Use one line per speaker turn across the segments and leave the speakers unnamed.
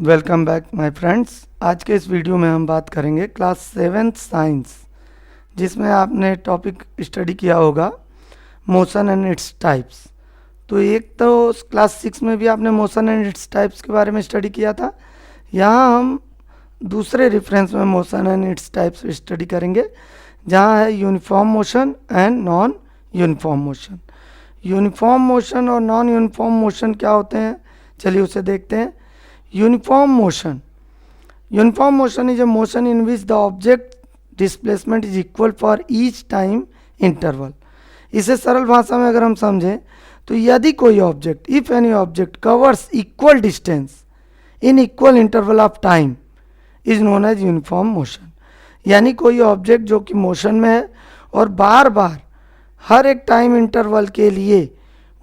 Welcome back my friends. आज के इस वीडियो में हम बात करेंगे क्लास 7th साइंस, जिसमें आपने टॉपिक स्टडी किया होगा मोशन एंड इट्स टाइप्स। तो एक तो क्लास 6 में भी आपने मोशन एंड इट्स टाइप्स के बारे में स्टडी किया था। यहाँ हम दूसरे रेफरेंस में motion and its types study करेंगे, जहाँ है uniform motion and non uniform motion. Uniform motion और नॉन यूनिफॉर्म मोशन क्या होते हैं, चलिए उसे देखते हैं। Uniform motion is a motion in which the object displacement is equal for each time interval। इसे सरल भाषा में अगर हम समझें तो यदि कोई object, if any object covers equal distance in equal interval of time is known as uniform motion. यानी कोई ऑब्जेक्ट जो कि मोशन में है और बार बार हर एक टाइम इंटरवल के लिए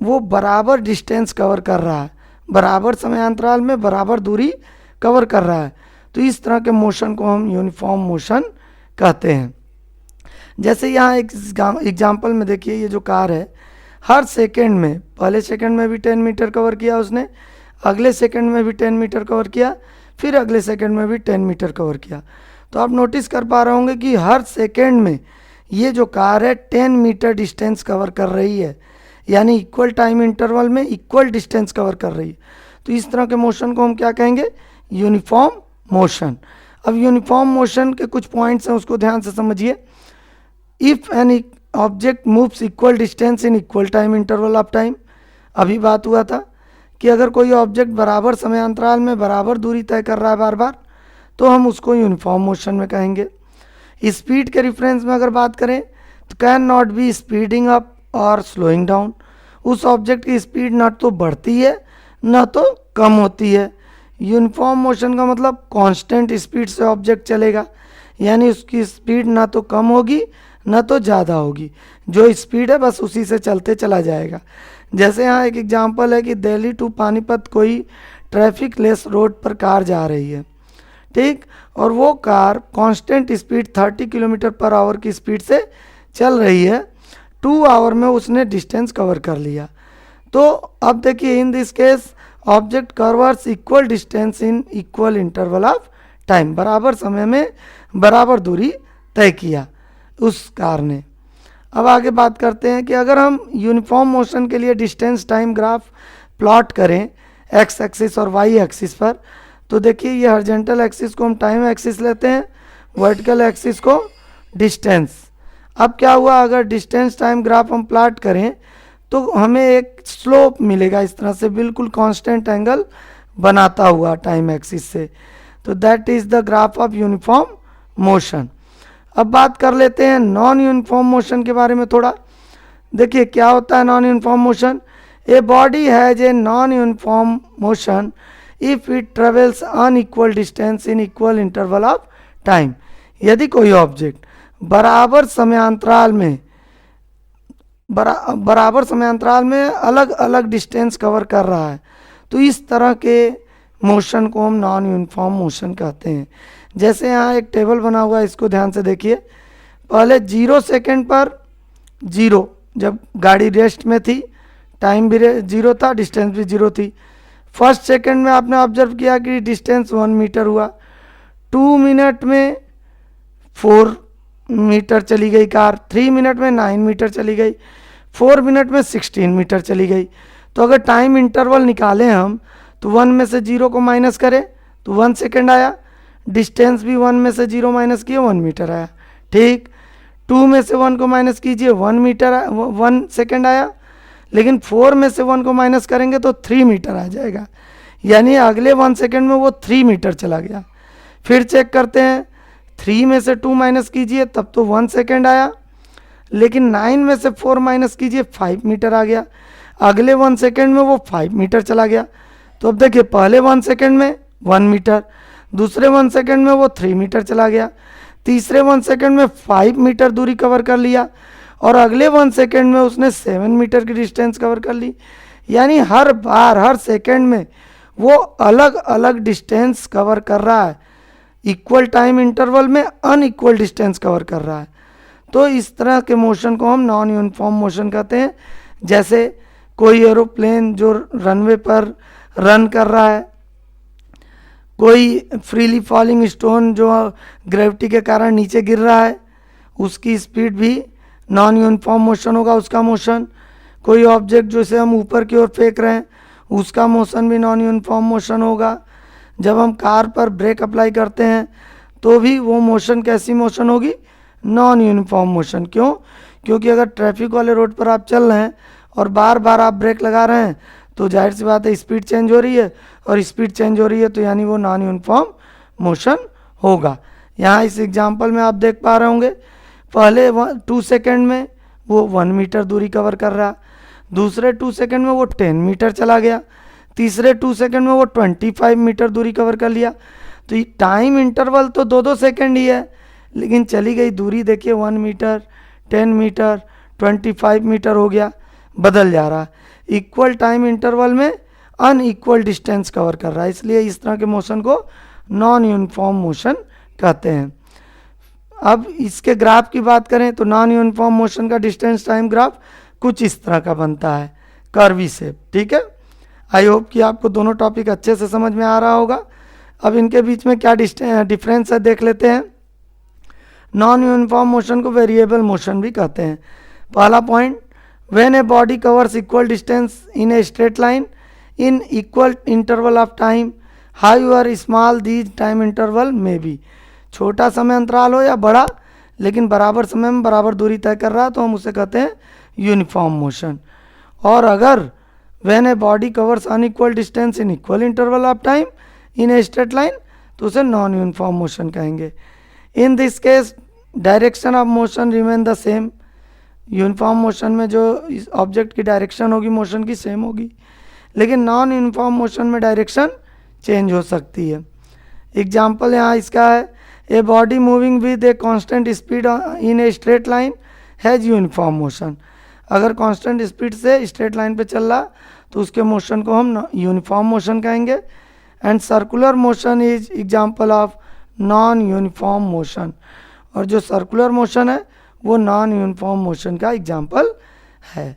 वो बराबर डिस्टेंस कवर कर रहा है, बराबर समयांतराल में बराबर दूरी कवर कर रहा है, तो इस तरह के मोशन को हम यूनिफॉर्म मोशन कहते हैं। जैसे यहाँ एक एग्जाम्पल में देखिए, ये जो कार है हर सेकंड में, पहले सेकंड में भी 10 मीटर कवर किया उसने, अगले सेकंड में भी 10 मीटर कवर किया, फिर अगले सेकंड में भी 10 मीटर कवर किया। तो आप नोटिस कर पा रहे होंगे कि हर सेकंड में ये जो कार है 10 मीटर डिस्टेंस कवर कर रही है, यानी इक्वल टाइम इंटरवल में इक्वल डिस्टेंस कवर कर रही है। तो इस तरह के मोशन को हम क्या कहेंगे, यूनिफॉर्म मोशन। अब यूनिफॉर्म मोशन के कुछ पॉइंट्स हैं, उसको ध्यान से समझिए। If an object moves equal distance in equal time interval of time, अभी बात हुआ था कि अगर कोई ऑब्जेक्ट बराबर समयांतराल में बराबर दूरी तय कर रहा है बार बार, तो हम उसको यूनिफॉर्म मोशन में कहेंगे। स्पीड के रिफरेंस में अगर बात करें तो can not be speeding up और स्लोइंग डाउन। उस ऑब्जेक्ट की स्पीड ना तो बढ़ती है ना तो कम होती है। यूनिफॉर्म मोशन का मतलब कांस्टेंट स्पीड से ऑब्जेक्ट चलेगा, यानी उसकी स्पीड ना तो कम होगी ना तो ज़्यादा होगी, जो स्पीड है बस उसी से चलते चला जाएगा। जैसे यहाँ एक एग्जांपल है कि दिल्ली टू पानीपत कोई ट्रैफिक लेस रोड पर कार जा रही है, ठीक, और वो car constant speed 30 kilometre per hour की स्पीड से चल रही है। 2 आवर में उसने डिस्टेंस कवर कर लिया। तो अब देखिए, in this case object covers equal distance in equal interval of time, बराबर समय में बराबर दूरी तय किया उस कार ने। अब आगे बात करते हैं कि अगर हम यूनिफॉर्म मोशन के लिए डिस्टेंस टाइम ग्राफ प्लॉट करें एक्स एक्सिस और वाई एक्सिस पर, तो देखिए ये हॉरिजॉन्टल एक्सिस को हम टाइम एक्सिस लेते हैं, वर्टिकल एक्सिस को डिस्टेंस। अब क्या हुआ, अगर डिस्टेंस टाइम ग्राफ हम प्लॉट करें तो हमें एक स्लोप मिलेगा इस तरह से, बिल्कुल कांस्टेंट एंगल बनाता हुआ टाइम एक्सिस से। तो that is the graph of uniform motion. अब बात कर लेते हैं नॉन यूनिफॉर्म मोशन के बारे में थोड़ा। देखिए क्या होता है non uniform motion. A body has a non uniform motion if it travels unequal distance in equal interval of time. यदि कोई ऑब्जेक्ट बराबर समयांतराल में अलग अलग डिस्टेंस कवर कर रहा है, तो इस तरह के मोशन को हम नॉन यूनिफॉर्म मोशन कहते हैं। जैसे यहाँ एक टेबल बना हुआ है, इसको ध्यान से देखिए। पहले 0 सेकेंड पर 0, जब गाड़ी रेस्ट में थी टाइम भी 0 था, डिस्टेंस भी 0 थी। फर्स्ट सेकेंड में आपने ऑब्जर्व किया कि डिस्टेंस 1 मीटर हुआ। 2 मिनट में 4 मीटर चली गई कार, 3 मिनट में 9 मीटर चली गई, 4 मिनट में 16 मीटर चली गई। तो अगर टाइम इंटरवल निकालें हम, तो 1 में से 0 को माइनस करें तो 1 सेकेंड आया, डिस्टेंस भी 1 में से 0 माइनस किए 1 मीटर आया, ठीक। 2 में से 1 को माइनस कीजिए 1 सेकेंड आया, लेकिन 4 में से 1 को माइनस करेंगे तो 3 मीटर आ जाएगा, यानी अगले 1 सेकेंड में वो 3 मीटर चला गया। फिर चेक करते हैं, 3 में से 2 माइनस कीजिए तब तो 1 सेकेंड आया, लेकिन 9 में से 4 माइनस कीजिए 5 मीटर आ गया, अगले 1 सेकेंड में वो 5 मीटर चला गया। तो अब देखिए, पहले 1 सेकेंड में 1 मीटर, दूसरे 1 सेकेंड में वो 3 मीटर चला गया, तीसरे 1 सेकेंड में 5 मीटर दूरी कवर कर लिया, और अगले 1 सेकेंड में उसने 7 मीटर की डिस्टेंस कवर कर ली। यानी हर बार हर सेकेंड में वो अलग अलग डिस्टेंस कवर कर रहा है, इक्वल टाइम इंटरवल में अनइक्वल डिस्टेंस कवर कर रहा है। तो इस तरह के मोशन को हम नॉन यूनिफॉर्म मोशन कहते हैं। जैसे कोई एरोप्लेन जो रनवे पर रन कर रहा है, कोई फ्रीली फॉलिंग स्टोन जो ग्रेविटी के कारण नीचे गिर रहा है उसकी स्पीड भी नॉन यूनिफॉर्म मोशन होगा, उसका मोशन। कोई ऑब्जेक्ट जैसे हम ऊपर की ओर फेंक रहे हैं उसका मोशन भी नॉन यूनिफॉर्म मोशन होगा। जब हम कार पर ब्रेक अप्लाई करते हैं तो भी वो मोशन कैसी मोशन होगी, नॉन यूनिफॉर्म मोशन। क्यों? क्योंकि अगर ट्रैफिक वाले रोड पर आप चल रहे हैं और बार बार आप ब्रेक लगा रहे हैं तो जाहिर सी बात है स्पीड चेंज हो रही है, और स्पीड चेंज हो रही है तो यानी वो नॉन यूनिफॉर्म मोशन होगा। यहाँ इस एग्जांपल में आप देख पा रहे होंगे पहले 2 सेकेंड में वो 1 मीटर दूरी कवर कर रहा, दूसरे 2 सेकेंड में वो 10 मीटर चला गया, तीसरे 2 सेकेंड में वो 25 मीटर दूरी कवर कर लिया। तो ये टाइम इंटरवल तो 2-2 सेकेंड ही है, लेकिन चली गई दूरी देखिए 1 मीटर, 10 मीटर, 25 मीटर हो गया, बदल जा रहा। इक्वल टाइम इंटरवल में अनइक्वल डिस्टेंस कवर कर रहा है, इसलिए इस तरह के मोशन को नॉन यूनिफॉर्म मोशन कहते हैं। अब इसके ग्राफ की बात करें तो नॉन यूनिफॉर्म मोशन का डिस्टेंस टाइम ग्राफ कुछ इस तरह का बनता है, कर्वी शेप। ठीक है, आई होप कि आपको दोनों टॉपिक अच्छे से समझ में आ रहा होगा। अब इनके बीच में क्या डिफरेंस है देख लेते हैं। नॉन यूनिफॉर्म मोशन को वेरिएबल मोशन भी कहते हैं। पहला point, when a body covers equal distance in a straight line in equal interval of time, how are small these time interval may be. छोटा समय अंतराल हो या बड़ा, लेकिन बराबर समय में बराबर दूरी तय कर रहा है तो हम उसे कहते हैं यूनिफॉर्म मोशन। और अगर when a body covers unequal distance in equal interval of time in a straight line तो उसे नॉन यूनिफॉर्म मोशन कहेंगे। In this case direction of motion remain the same. Uniform motion में जो इस object की direction होगी motion की same होगी, लेकिन नॉन यूनिफॉर्म मोशन में डायरेक्शन चेंज हो सकती है। एग्जाम्पल यहाँ इसका है, a body moving with a constant speed in a straight line has uniform motion. अगर कांस्टेंट स्पीड से स्ट्रेट लाइन पे चल रहा तो उसके मोशन को हम यूनिफॉर्म मोशन कहेंगे। And circular motion is example of non uniform motion. और जो सर्कुलर मोशन है वो नॉन यूनिफॉर्म मोशन का एग्जाम्पल है।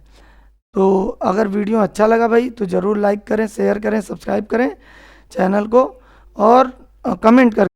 तो अगर वीडियो अच्छा लगा भाई तो ज़रूर लाइक करें, शेयर करें, सब्सक्राइब करें चैनल को, और कमेंट करें।